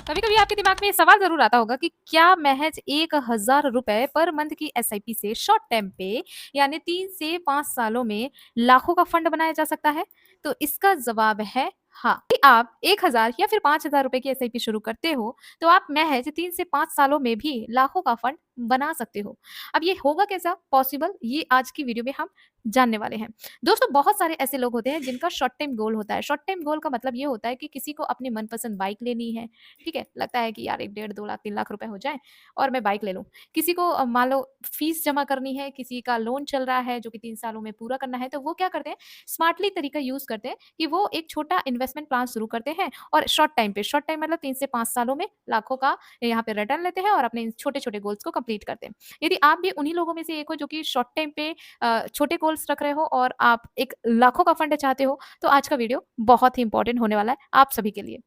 कभी कभी आपके दिमाग में ये सवाल जरूर आता होगा कि क्या महज 1,000 रुपए पर मंथ की एसआईपी से शॉर्ट टाइम पे यानी 3 से 5 सालों में लाखों का फंड बनाया जा सकता है। तो इसका जवाब है हाँ। यदि आप 1,000 या फिर 5,000 रुपए की एसआईपी शुरू करते हो तो आप महज 3 से 5 सालों में भी लाखों का फंड बना सकते हो। अब ये होगा कैसा पॉसिबल, ये आज की वीडियो में हम जानने वाले हैं। दोस्तों, बहुत सारे ऐसे लोग होते हैं जिनका शॉर्ट टाइम गोल होता है। शॉर्ट टाइम गोल का मतलब ये होता है कि किसी को अपनी मनपसंद बाइक लेनी है, ठीक है? लगता है कि यार 1 डेढ़ 2 लाख 3 लाख रुपए हो जाएँ और मैं बाइक ले लूँ। किसी को मान लो फीस जमा करनी है, किसी का लोन चल रहा है जो कि 3 सालों में पूरा करना है, तो वो क्या करते हैं, स्मार्टली तरीका यूज़ करते हैं कि वो एक छोटा इन्वेस्टमेंट प्लान शुरू करते हैं और शॉर्ट टाइम मतलब 3 से 5 सालों में लाखों का यहाँ पे रिटर्न लेते हैं और अपने इन छोटे-छोटे गोल्स को कंप्लीट करते हैं। यदि आप भी उन्हीं लोगों में से एक हो जो कि शॉर्ट टाइम पे छोटे गोल्स रख रहे हो और आप एक लाखों का फंड चाहते हो, तो आज का वीडियो बहुत ही इंपॉर्टेंट होने वाला है आप सभी के लिए।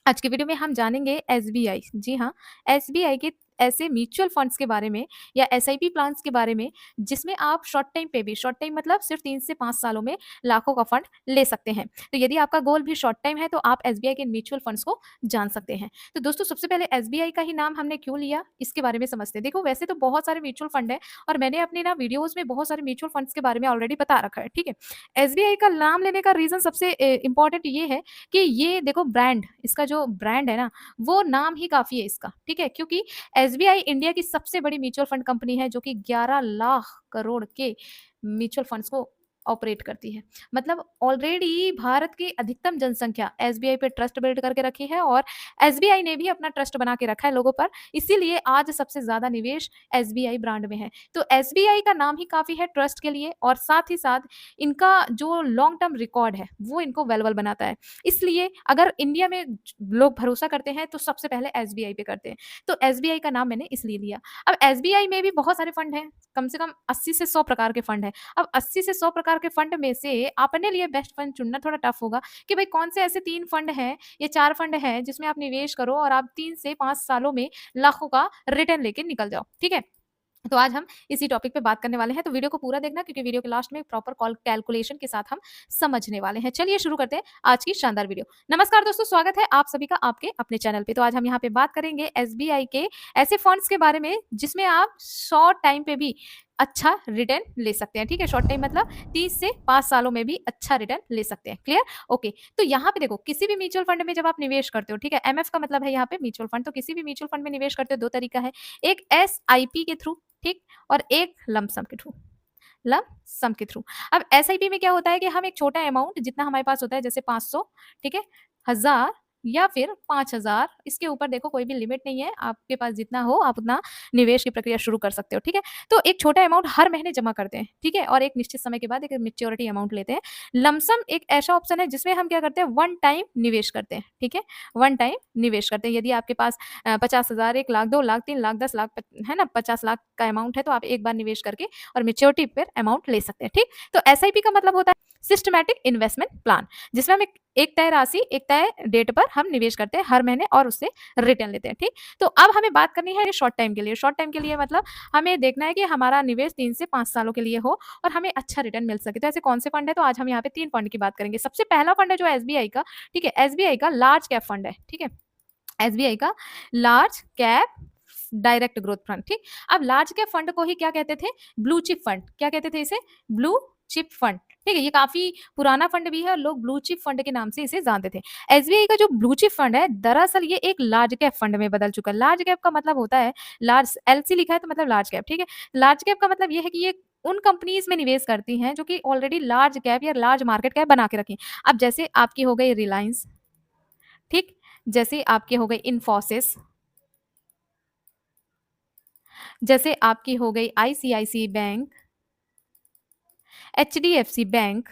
आज की वीडियो में हम जानेंगे एसबीआई, जी हाँ, एसबीआई के ऐसे म्यूचुअल फंड्स के बारे में या एसआईपी प्लान्स के बारे में जिसमें आप शॉर्ट टाइम पे भी, शॉर्ट टाइम मतलब सिर्फ 3 से 5 सालों में लाखों का फंड ले सकते हैं। तो यदि आपका गोल भी शॉर्ट टाइम है तो आप एसबीआई के म्यूचुअल फंड्स को जान सकते हैं। तो दोस्तों, सबसे पहले एसबीआई का ही नाम हमने क्यों लिया इसके बारे में समझते हैं। देखो, वैसे तो बहुत सारे म्यूचुअल फंड है और मैंने अपने ना वीडियोज़ में बहुत सारे म्यूचुअल फंड्स के बारे में ऑलरेडी बता रखा है, ठीक है? एसबीआई का नाम लेने का रीज़न सबसे इम्पोर्टेंट ये है कि ये देखो ब्रांड, इसका जो ब्रांड है ना, वो नाम ही काफ़ी है इसका, ठीक है? क्योंकि एसबीआई इंडिया की सबसे बड़ी म्यूचुअल फंड कंपनी है जो कि 11 लाख करोड़ के म्यूचुअल फंड्स को ऑपरेट करती है। मतलब ऑलरेडी भारत की अधिकतम जनसंख्या एसबीआई पे ट्रस्ट बिल्ड करके रखी है और एसबीआई ने भी अपना ट्रस्ट बना के रखा है लोगों पर। इसीलिए आज सबसे ज़्यादा निवेश एसबीआई ब्रांड में है। तो एसबीआई का नाम ही काफ़ी है ट्रस्ट के लिए और साथ ही साथ इनका जो लॉन्ग टर्म रिकॉर्ड है, वो इनको वैल्यूएबल बनाता है। इसलिए अगर इंडिया में लोग भरोसा करते हैं तो सबसे पहले एसबीआई पे करते हैं। तो एसबीआई का नाम मैंने इसलिए लिया। अब एसबीआई में भी बहुत सारे फंड हैं, कम से कम 80 से 100 प्रकार के फंड हैं। अब 80 से 100 प्रकार के फंड में से अपने लिए बेस्ट फंड चुनना थोड़ा टफ होगा कि भाई कौन से ऐसे 3 फंड हैं या 4 फंड हैं जिसमें आप निवेश करो और आप 3 से 5 सालों में लाखों का रिटर्न लेके निकल जाओ, ठीक है? तो आज हम इसी टॉपिक पे बात करने वाले हैं, तो वीडियो को पूरा देखना क्योंकि वीडियो के लास्ट में प्रॉपर कॉल कैलकुलेशन के साथ हम समझने वाले हैं। चलिए शुरू करते हैं आज की शानदार वीडियो। नमस्कार दोस्तों, स्वागत है आप सभी का आपके अपने चैनल पे। तो आज हम यहाँ पे बात करेंगे एसबीआई के ऐसे फंड्स के बारे में जिसमें आप शॉर्ट टाइम पे भी अच्छा रिटर्न ले सकते हैं, ठीक है? शॉर्ट टाइम मतलब 30 से 5 सालों में भी अच्छा रिटर्न ले सकते हैं। क्लियर? ओके। तो यहाँ पे देखो, किसी भी म्यूचुअल फंड में जब आप निवेश करते हो, ठीक है? एमएफ का मतलब है यहाँ पे म्यूचुअल फंड। तो किसी भी म्यूचुअल फंड में निवेश करते हो 2 तरीका है। एक एसआईपी के थ्रू, ठीक? और एक लमसम के थ्रू, लमसम के थ्रू। अब एसआईपी में क्या होता है कि हम एक छोटा अमाउंट जितना हमारे पास होता है, जैसे 500, ठीक है, 1000 या फिर 5000, इसके ऊपर देखो कोई भी लिमिट नहीं है, आपके पास जितना हो आप उतना निवेश की प्रक्रिया शुरू कर सकते हो, ठीक है? तो एक छोटा अमाउंट हर महीने जमा करते हैं, ठीक है? और एक निश्चित समय के बाद एक मैच्योरिटी अमाउंट लेते हैं। लमसम एक ऐसा ऑप्शन है जिसमें हम क्या करते हैं, वन टाइम निवेश करते हैं, ठीक है? वन टाइम निवेश करते हैं। यदि आपके पास 50,000, 1 लाख, 2 लाख, 3 लाख, 10 लाख, है ना, 50 लाख का अमाउंट है तो आप एक बार निवेश करके और मैच्योरिटी पर अमाउंट ले सकते हैं, ठीक? तो एसआईपी का मतलब होता है सिस्टमैटिक इन्वेस्टमेंट प्लान, जिसमें हम एक तय राशि, एक तय डेट पर हम निवेश करते हैं हर महीने और उससे रिटर्न लेते हैं, ठीक? तो अब हमें बात करनी है शॉर्ट टाइम के लिए। शॉर्ट टाइम के लिए मतलब हमें देखना है कि हमारा निवेश 3 से 5 सालों के लिए हो और हमें अच्छा रिटर्न मिल सके। तो ऐसे कौन से फंड है? तो आज हम यहाँ पे 3 फंड की बात करेंगे। सबसे पहला फंड है जो एसबीआई का, ठीक है? एसबीआई का लार्ज कैप फंड है, ठीक है? एसबीआई का large cap direct growth fund, ठीक? अब लार्ज कैप फंड को ही क्या कहते थे? Blue chip fund. क्या कहते थे इसे? ब्लू चिप फंड, ठीक है? ये काफी पुराना फंड भी है और लोग ब्लू चिप फंड के नाम से इसे जानते थे। एसबीआई का जो ब्लू चिप फंड है, दरअसल ये एक लार्ज कैप फंड में बदल चुका है। लार्ज कैप का मतलब होता है, लार्ज एलसी लिखा है तो मतलब लार्ज कैप, ठीक है? लार्ज कैप का मतलब ये है कि ये उन कंपनीज में निवेश करती हैं जो कि ऑलरेडी लार्ज कैप या लार्ज मार्केट कैप बना के रखी। अब जैसे आपकी हो गई रिलायंस, ठीक? जैसे आपकी हो गई इन्फोसिस, जैसे आपकी हो गई ICICI bank, HDFC bank,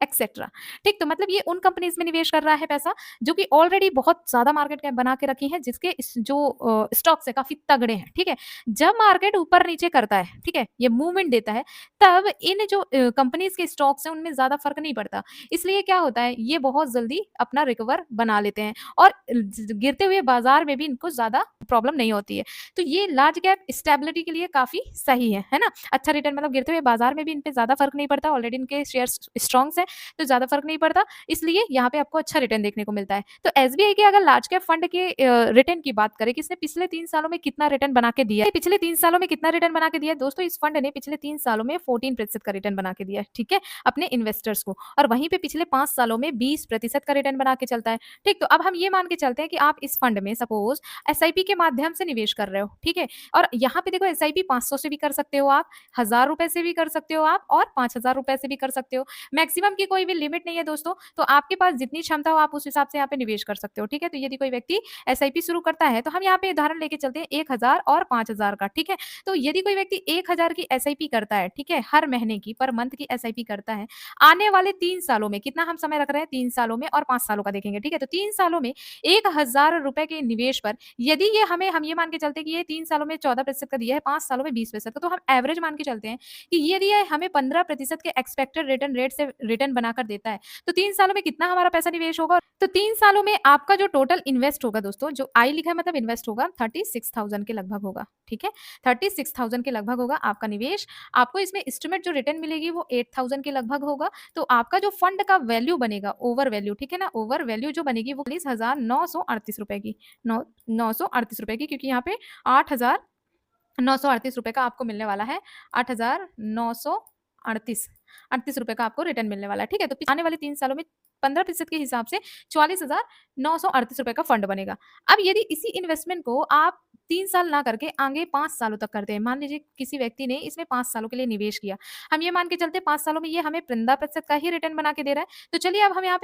etcetera, ठीक? तो मतलब ये उन कंपनीज में निवेश कर रहा है पैसा जो कि ऑलरेडी बहुत ज्यादा मार्केट कैप बना के रखी है, जिसके जो स्टॉक्स है काफी तगड़े हैं, ठीक है? जब मार्केट ऊपर नीचे करता है, ठीक है, ये मूवमेंट देता है, तब इन जो कंपनीज के स्टॉक्स हैं उनमें ज्यादा फर्क नहीं पड़ता। इसलिए क्या होता है, ये बहुत जल्दी अपना रिकवर बना लेते हैं और गिरते हुए बाजार में भी इनको ज्यादा प्रॉब्लम नहीं होती है। तो ये लार्ज कैप स्टेबिलिटी के लिए काफी सही है ना? अच्छा रिटर्न मतलब गिरते हुए बाजार में भी इन पे ज्यादा फर्क नहीं पड़ता, ऑलरेडी इनके शेयर स्ट्रॉन्ग्स है तो ज़्यादा फ़र्क नहीं पड़ता, इसलिए यहाँ पे आपको अच्छा रिटर्न देखने को मिलता है। तो एसबीआई के अगर लार्ज कैप फंड के रिटर्न की बात करें कि इसने पिछले 3 सालों में कितना रिटर्न बना के दिया है, पिछले 3 सालों में कितना रिटर्न बना के दिया है? दोस्तों इस फंड ने पिछले 3 सालों में 14% का रिटर्न बना के दिया है, ठीक है? अपने इन्वेस्टर्स को, और वहीं पे पिछले 5 सालों में 20% का रिटर्न बना के चलता है, ठीक? तो अब हम ये मान के चलते हैं कि आप इस फंड में सपोज़ एसआईपी के माध्यम से निवेश कर रहे हो, ठीक है? और यहाँ पे देखो एसआईपी 500 से भी कर सकते हो आप, ₹1000 से भी कर सकते हो आप और ₹5000 से भी कर सकते हो। मैक्सिमम की कोई भी लिमिट नहीं है दोस्तों, तो आपके पास जितनी क्षमता हो आप उस हिसाब से यहाँ पे निवेश कर सकते हो, ठीक है? तो यदि कोई व्यक्ति एसआईपी शुरू करता है, तो हम यहाँ पे उदाहरण लेके चलते हैं 1000 और 5000 का, ठीक है? तो यदि कोई व्यक्ति 1000 की एसआईपी करता है, ठीक है? हर महीने की पर मंथ की एसआईपी करता है, आने वाले 3 सालों में कितना हम समय रख रहे हैं 3 सालों में और 5 सालों का देखेंगे, ठीक है? तो 3 सालों में ₹1000 के निवेश पर यदि ये हम ये मान के चलते हैं कि ये 3 सालों में 14% का दिया है, 5 सालों में 20% का, तो हम एवरेज मान के चलते हैं कि यदि ये हमें 15% के एक्सपेक्टेड रिटर्न रेट से रिटर्न बनाकर देता है, तो 3 सालों में कितना हमारा पैसा निवेश होगा? तो 3 सालों में आपका जो टोटल इन्वेस्ट होगा दोस्तों, जो आई लिखा है मतलब इन्वेस्ट होगा 36,000 के लगभग होगा, ठीक है? 36,000 के लगभग होगा आपका निवेश। आपको इसमें एस्टिमेट जो रिटर्न मिलेगी वो 8,000 के लगभग होगा। तो आपका जो फंड का वैल्यू बनेगा, ओवर वैल्यू, ठीक है ना? ओवर वैल्यू जो बनेगी वो ₹40,938 की, नौ ₹938 की, क्योंकि यहाँ पे 8,938 रुपए का आपको मिलने वाला है। 8,938 ₹38 का आपको रिटर्न मिलने वाला है, ठीक है? तो आने वाले 3 सालों में 15% के हिसाब से ₹44,938 का फंड बनेगा। अब यदि इसी इन्वेस्टमेंट को आप 3 साल ना करके आगे 5 सालों तक करते हैं, मान लीजिए किसी व्यक्ति ने इसमें 5 सालों के लिए निवेश किया। हम ये मान के चलते हैं 5 सालों में ये हमें 15% का ही रिटर्न बना के दे रहा है। तो चलिए अब हम यहाँ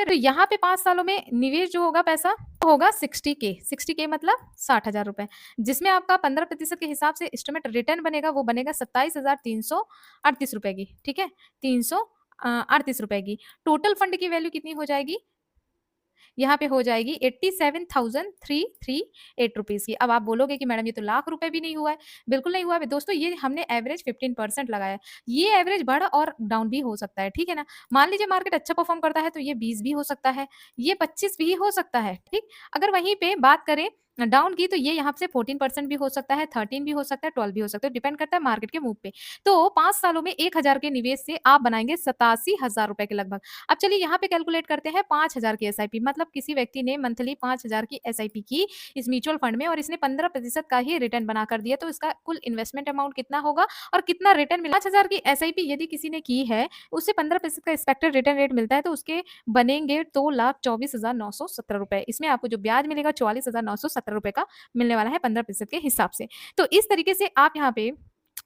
पे 5 सालों में निवेश जो होगा पैसा, वो होगा 60K मतलब ₹60,000, जिसमें आपका 15% के हिसाब से एस्टिमेट रिटर्न बनेगा, वो बनेगा ₹27,338 की, ठीक है? 338 रुपए की। टोटल फंड की वैल्यू कितनी हो जाएगी? यहाँ पे हो जाएगी 87,338 रुपीज़ की। अब आप बोलोगे कि मैडम ये तो लाख रुपए भी नहीं हुआ है। बिल्कुल नहीं हुआ है दोस्तों, ये हमने एवरेज 15% लगाया है। ये एवरेज बढ़ और डाउन भी हो सकता है, ठीक है ना? मान लीजिए मार्केट अच्छा परफ़ॉर्म करता है तो ये 20 भी हो सकता है, ये 25 भी हो सकता है, ठीक? अगर वहीं पे बात करें डाउन की, तो ये यहाँ से 14% भी हो सकता है, 13 भी हो सकता है, 12 भी हो सकता है, डिपेंड करता है मार्केट के मूव पे। तो 5 सालों में 1000 के निवेश से आप बनाएँगे ₹87,000 के लगभग। अब चलिए यहाँ पे कैलकुलेट करते हैं 5,000 की एसआईपी, मतलब किसी व्यक्ति ने मंथली 5,000 की एसआईपी की इस म्यूचुअल फंड में और इसने 15% का ही रिटर्न बनाकर दिया, तो इसका कुल इन्वेस्टमेंट अमाउंट कितना होगा और कितना रिटर्न मिला? 5,000 की एसआईपी यदि किसी ने की है, उससे 15% का एक्सपेक्टेड रिटर्न रेट मिलता है, तो उसके बनेंगे ₹2,24,917। इसमें आपको जो ब्याज मिलेगा ₹44,917 का मिलने वाला है 15% के हिसाब से। तो इस तरीके से आप यहाँ पे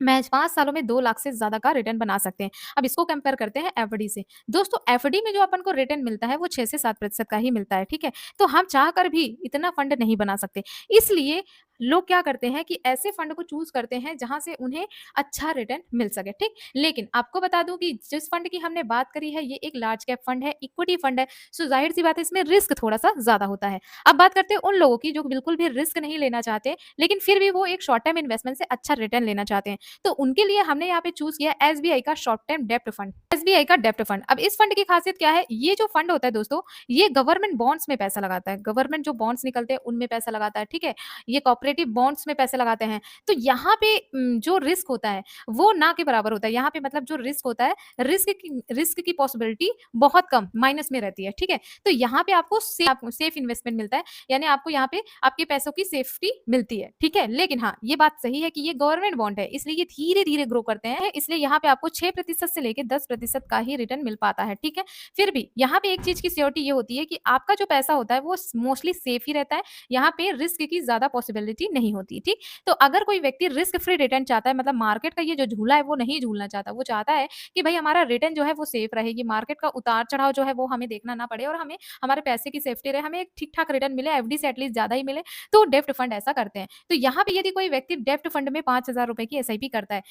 महज़ 5 सालों में 2 लाख से ज़्यादा का रिटर्न बना सकते हैं। अब इसको कंपेयर करते हैं एफडी से। दोस्तों एफडी में जो अपन को रिटर्न मिलता है वो 6 से 7% का ही मिलता है, ठीक है? तो हम चाहकर भी इतना फंड नहीं बना सकते। इसलिए लोग क्या करते हैं कि ऐसे फंड को चूज़ करते हैं जहाँ से उन्हें अच्छा रिटर्न मिल सके, ठीक? लेकिन आपको बता दूँ कि जिस फंड की हमने बात करी है ये एक लार्ज कैप फंड है, इक्विटी फंड है, सो ज़ाहिर-सी बात है इसमें रिस्क थोड़ा-सा ज़्यादा होता है। अब बात करते हैं उन लोगों की जो बिल्कुल भी रिस्क नहीं लेना चाहते, लेकिन फिर भी वो एक शॉर्ट टर्म इन्वेस्टमेंट से अच्छा रिटर्न लेना चाहते हैं। तो उनके लिए हमने यहाँ पे चूज़ किया एसबीआई का शॉर्ट टर्म डेब्ट फंड। एसबीआई का डेब्ट फंड। अब इस फंड की खासियत क्या है? ये जो फंड होता है दोस्तों, ये गवर्नमेंट बॉन्ड्स में पैसा लगाता है। गवर्नमेंट जो बॉन्ड्स निकलते हैं उनमें पैसा लगाता है, ठीक है? ये कोऑपरेटिव बॉन्ड्स में पैसे लगाते हैं। तो यहाँ पे जो रिस्क होता है वो ना के बराबर होता है। यहाँ पे मतलब जो रिस्क होता है, रिस्क की पॉसिबिलिटी बहुत कम माइनस में रहती है, ठीक है? तो यहाँ पे आपको सेफ इन्वेस्टमेंट मिलता है, यानी आपको यहाँ पे आपके पैसों की सेफ्टी मिलती है, ठीक है? लेकिन हाँ, ये बात सही है कि ये गवर्नमेंट बॉन्ड है, इसलिए ये धीरे-धीरे ग्रो करते हैं, इसलिए यहाँ पे आपको 6% से लेके 10% का ही रिटर्न मिल पाता है, ठीक है? फिर भी यहाँ पे एक चीज़ की श्योरिटी ये होती है कि आपका जो पैसा होता है वो मोस्टली सेफ ही रहता है, यहाँ पे रिस्क की ज़्यादा पॉसिबिलिटी नहीं होती, ठीक? तो अगर कोई व्यक्ति रिस्क फ्री रिटर्न चाहता है, मतलब मार्केट का ये जो झूला है वो नहीं झूलना चाहता, वो चाहता है कि भाई हमारा रिटर्न जो है वो सेफ रहेगी, मार्केट का उतार-चढ़ाव जो है वो हमें देखना ना पड़े और हमें हमारे पैसे की सेफ्टी रहे, हमें एक ठीक-ठाक रिटर्न मिले, एफडी से एटलीस्ट ज़्यादा ही मिले, तो डेब्ट फंड ऐसा करते हैं। तो यहाँ पे यदि कोई व्यक्ति डेब्ट फंड में ₹5,000 की एसआईपी करता है,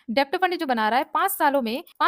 डेब्ट फंड जो बना रहा है 5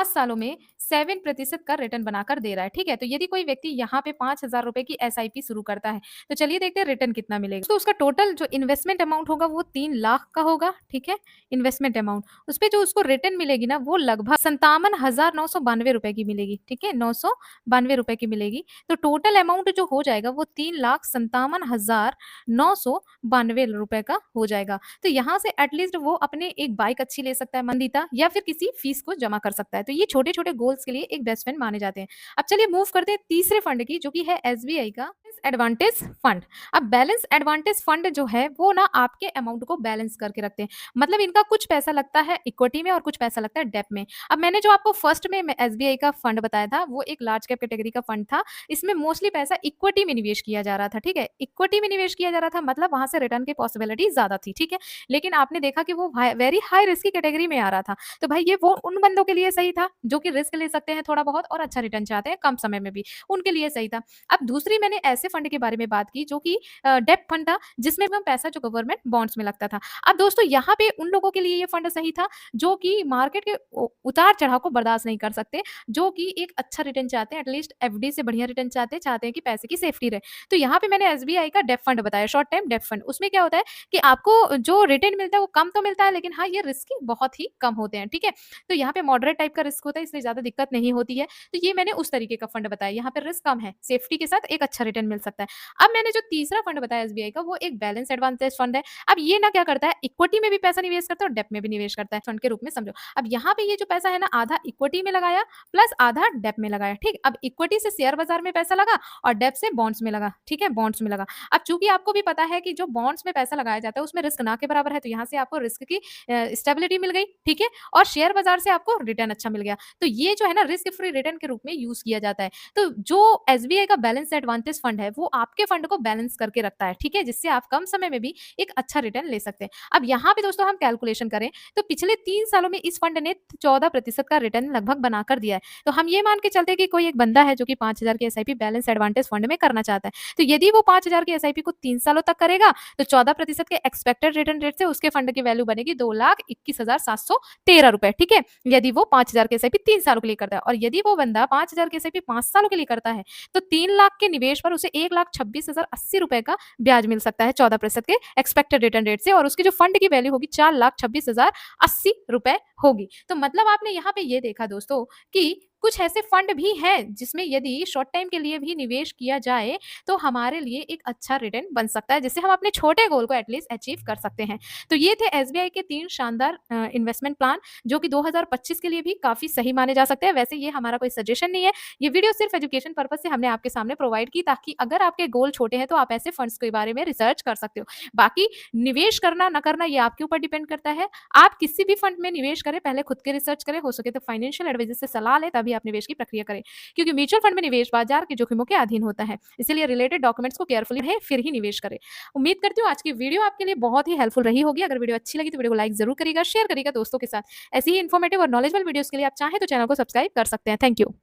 सालों में 7% का रिटर्न बनाकर दे रहा है, ठीक है? तो यदि कोई व्यक्ति यहाँ पे ₹5,000 की एसआईपी शुरू करता है, तो चलिए देखते हैं रिटर्न कितना मिलेगा। तो उसका टोटल जो इन्वेस्टमेंट इन्वेस्टमेंट अमाउंट होगा वो 3 लाख का होगा, ठीक है? Investment amount. उसपे जो उसको रिटर्न मिलेगी ना वो लगभग 57,992 रुपए की मिलेगी, ठीक है? 992 रुपए की मिलेगी। तो टोटल अमाउंट जो हो जाएगा वो 3,57,992 रुपए का हो जाएगा। तो यहाँ से एटलीस्ट वो अपने एक बाइक अच्छी ले सकता है मंदिता या फिर किसी फीस को जमा कर सकता है। तो ये छोटे-छोटे गोल्स के लिए एक बेस्ट फ्रेंड माने जाते हैं। अब चलिए मूव करते हैं तीसरे फंड की जो कि है एसबीआई का एडवांटेज फंड। अब बैलेंस एडवांटेज फंड जो है वो ना आपके अमाउंट को बैलेंस करके रखते हैं। मतलब इनका कुछ पैसा लगता है इक्विटी में और कुछ पैसा लगता है डेप में। अब मैंने जो आपको फर्स्ट में एसबीआई का फंड बताया था वो एक लार्ज कैप कैटेगरी का फंड था। इसमें मोस्टली पैसा इक्विटी में निवेश किया जा रहा था, ठीक है? इक्विटी में निवेश किया जा रहा था मतलब वहां से रिटर्न की पॉसिबिलिटी ज्यादा थी, ठीक है? लेकिन आपने देखा कि वो वेरी हाई रिस्क की कैटेगरी में आ रहा था। तो भाई ये वो उन बंदों के लिए सही था जो कि रिस्क ले सकते हैं थोड़ा बहुत और अच्छा रिटर्न चाहते हैं कम समय में भी, उनके लिए सही था। अब दूसरी मैंने ऐसे फंड के बारे में बात की जो कि डेब्ट फंड था जिसमें हम पैसा जो गवर्नमेंट बॉन्ड्स में लगता था। अब दोस्तों यहाँ पे उन लोगों के लिए ये फंड सही था जो कि मार्केट के उतार चढ़ाव को बर्दाश्त नहीं कर सकते, जो कि एक अच्छा रिटर्न चाहते हैं, एटलीस्ट एफडी से बढ़िया रिटर्न चाहते हैं कि पैसे की सेफ्टी रहे। तो यहाँ पे मैंने एसबीआई का डेब्ट फंड बताया, शॉर्ट टाइम डेब्ट फंड। उसमें क्या होता है कि आपको जो रिटर्न मिलता है वो कम तो मिलता है लेकिन हाँ ये रिस्क बहुत ही कम होते हैं, ठीक है? तो यहाँ पे मॉडरेट टाइप का रिस्क होता है इसलिए ज्यादा दिक्कत नहीं होती है। तो ये मैंने उस तरीके का फंड बताया, यहाँ पे रिस्क कम है, सेफ्टी के साथ एक अच्छा रिटर्न मिल सकता है। अब मैंने जो तीसरा फंड बताया एसबीआई का वो एक बैलेंस एडवांटेज फंड है। अब ये ना क्या करता है इक्विटी में भी पैसा निवेश करता है और डेप में भी निवेश करता है, फंड के रूप में समझो। अब यहाँ पे ये जो पैसा है ना आधा इक्विटी में लगाया प्लस आधा डेप में लगाया, ठीक? अब इक्विटी से शेयर बाजार में पैसा लगा और डेप से बॉन्ड्स में लगा, ठीक है? बॉन्ड्स में लगा। अब चूंकि आपको भी पता है कि जो बॉन्ड्स में पैसा लगाया जाता है उसमें रिस्क ना के बराबर है, तो यहाँ से आपको रिस्क की स्टेबिलिटी मिल गई, ठीक है? और शेयर बाजार से आपको रिटर्न अच्छा मिल गया। तो ये जो है ना रिस्क फ्री रिटर्न के रूप में यूज किया जाता है। तो जो एसबीआई का बैलेंस एडवांटेज फंड है वो आपके फंड को बैलेंस करके रखता है, ठीक है? जिससे आप कम समय में भी एक अच्छा रिटर्न ले सकते हैं। अब यहाँ पे दोस्तों हम कैलकुलेशन करें तो पिछले 3 सालों में इस फंड ने 14% का रिटर्न लगभग बनाकर दिया है। तो हम ये मान के चलते हैं कि कोई एक बंदा है जो कि 5,000 की एसआईपी बैलेंस एडवांटेज फंड में करना चाहता है। तो यदि वो 5,000 की एसआईपी को 3 सालों तक करेगा तो 14% के एक्सपेक्टेड रिटर्न रेट से उसके फंड की वैल्यू बनेगी 2,21,713 रुपए, ठीक है? यदि वो 5,000 की एसआईपी 3 सालों के लिए करता है और यदि वो बंदा 5,000 की एसआईपी 5 सालों के लिए करता है तो 3 लाख के निवेश पर उसे 1,26,080 रुपए का ब्याज मिल सकता है 14% के एक्सपेक्टेड रिटर्न रेट से और उसकी जो फंड की वैल्यू होगी 4,26,080 रुपए होगी। तो मतलब आपने यहाँ पे ये देखा दोस्तों कि कुछ ऐसे फंड भी हैं जिसमें यदि शॉर्ट टाइम के लिए भी निवेश किया जाए तो हमारे लिए एक अच्छा रिटर्न बन सकता है जिससे हम अपने छोटे गोल को एटलीस्ट अचीव कर सकते हैं। तो ये थे एसबीआई के 3 शानदार इन्वेस्टमेंट प्लान जो कि 2025 के लिए भी काफी सही माने जा सकते हैं। वैसे ये हमारा कोई सजेशन नहीं है, ये वीडियो सिर्फ एजुकेशन पर्पज से हमने आपके सामने प्रोवाइड की ताकि अगर आपके गोल छोटे हैं तो आप ऐसे फंड्स के बारे में रिसर्च कर सकते हो। बाकी निवेश करना ना करना ये आपके ऊपर डिपेंड करता है। आप किसी भी फंड में निवेश करें पहले खुद के रिसर्च करें, हो सके तो फाइनेंशियल एडवाइजर से सलाह लें तभी आप निवेश की प्रक्रिया करें, क्योंकि म्यूचुअल फंड में निवेश बाजार के जोखिमों के अधीन होता है। इसलिए रिलेटेड डॉक्यूमेंट्स को केयरफुली पढ़ें फिर ही निवेश करें। उम्मीद करती हूँ आज की वीडियो आपके लिए बहुत ही हेल्पफुल रही होगी। अगर वीडियो अच्छी लगी तो वीडियो को लाइक जरूर करिएगा, शेयर करिएगा दोस्तों के साथ। ऐसी ही इन्फॉर्मेटिव और नॉलेजेबल वीडियोस के लिए आप चाहें तो चैनल को सब्सक्राइब कर सकते हैं। Thank you.